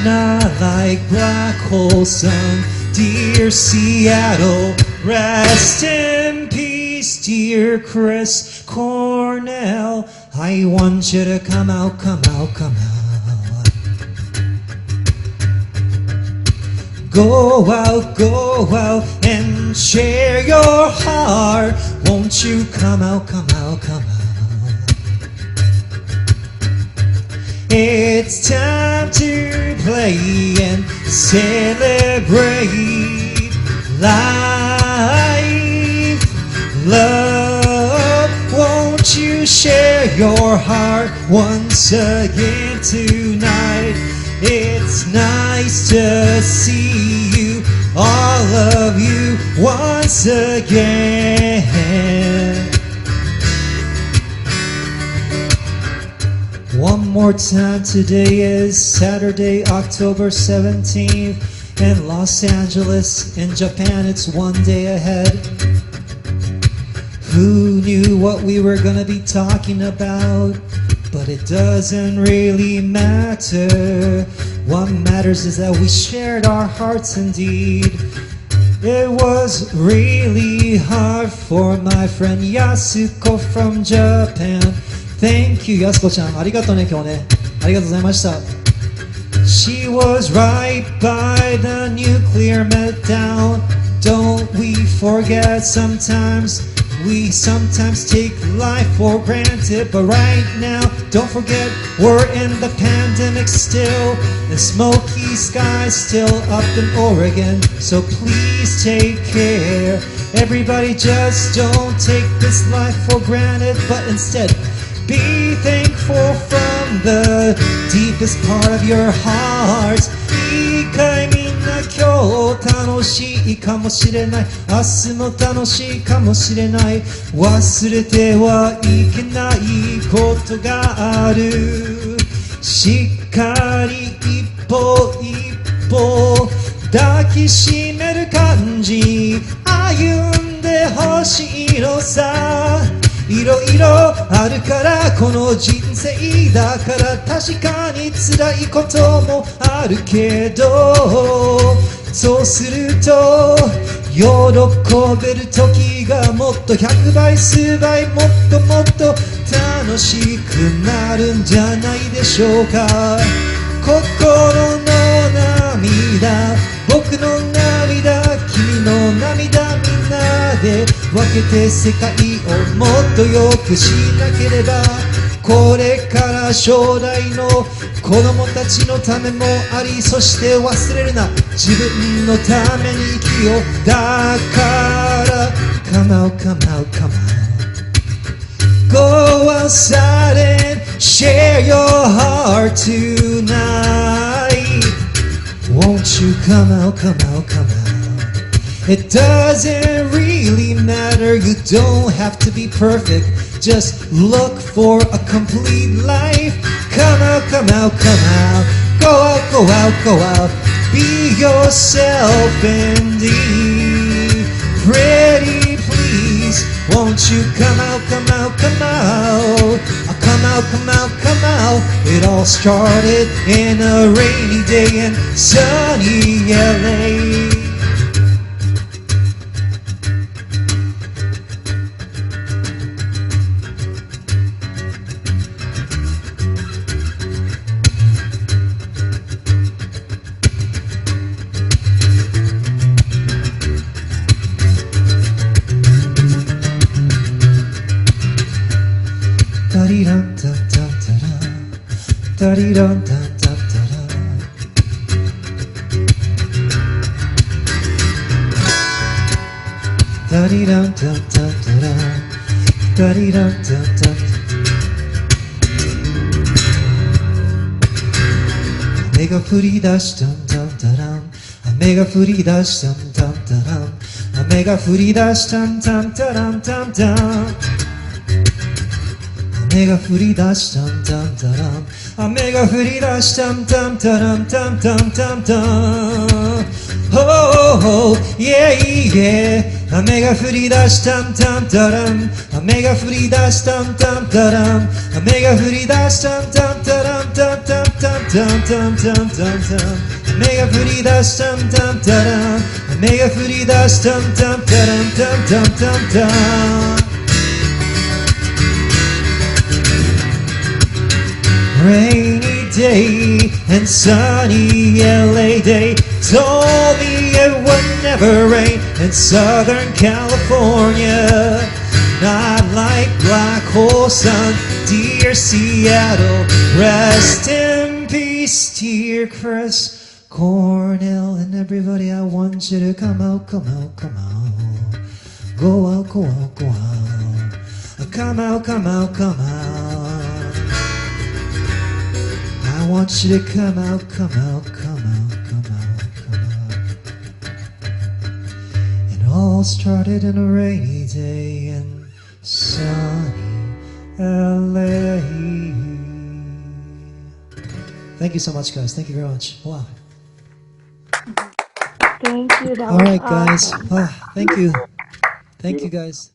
Not like black hole sun Dear Seattle Rest in peace Dear Chris Cornell I want you to come out, come out, come out Go out and share your heart Won't you come out, come out, come out It's time to play and celebrate life Love, won't you share your heart once again tonight It's nice to see you, all of you, once again. One more time, today is Saturday, October 17th, in Los Angeles, in Japan, it's one day ahead. Who knew what we were gonna be talking about? But it doesn't really matter. What matters is that we shared our hearts indeed. It was really hard for my friend Yasuko from Japan. Thank you, Yasuko-chan. ありがとうね、今日ね。ありがとうございました。She was right by the nuclear meltdown. Don't we forget sometimes?We sometimes take life for granted, but right now, don't forget, we're in the pandemic still, and smoky skies still up in Oregon, so please take care. Everybody just don't take this life for granted, but instead, be thankful from the deepest part of your heart. いいかいみんな今日楽しいかもしれない明日も楽しいかもしれない忘れてはいけないことがあるしっかり一歩一歩抱きしめる感じ歩んでほしいのさいろいろあるからこの人生だから確かに辛いこともあるけどそうすると喜べる時がもっと100倍数倍もっともっと楽しくなるんじゃないでしょうか心の涙僕の涙君の涙みんなで分けて世界をもっと良くしなければこれから将来の子供たちのためもありそして忘れるな自分のために生きようだから Come out, come out, come out Go outside and share your heart tonight Won't you come out, come out, come out It doesn't really matter You don't have to be perfect Just look for a complete life Come out, come out, come out Go out, go out, go out Be yourself indeed Pretty please Won't you come out, come out, come out Come out, come out, come out It all started in a rainy day in sunny LA 雨が降り出したんたんたらん雨が降り出したんたんたらん雨が降り出したんたんたらんたんたん雨が降り出したんたんたらん雨が降り出したんたんたらんたんたんたんたん Oh, yeah, yeah 雨が降り出したんたんたらん雨が降り出したんたんたらん雨が降り出したんたんたらんたんたんたんたんたんたんたんたん雨が降り出したんたんたらん雨が降り出したんたんたらんたんたんたんたんRainy day and sunny LA day told me it would never rain in Southern California. Not like Black Hole Sun, dear Seattle. Rest in peace, dear Chris Cornell. And everybody, I want you to come out, come out, come out. Go out, go out, go out. Come out, come out, come out. I want you to come out, come out, come out, come out, come out. It all started in a rainy day in sunny LA. Thank you so much, guys. Thank you very much. Wow. Thank you. That All was right, guys. awesome. Ah, thank you. Thank you, guys.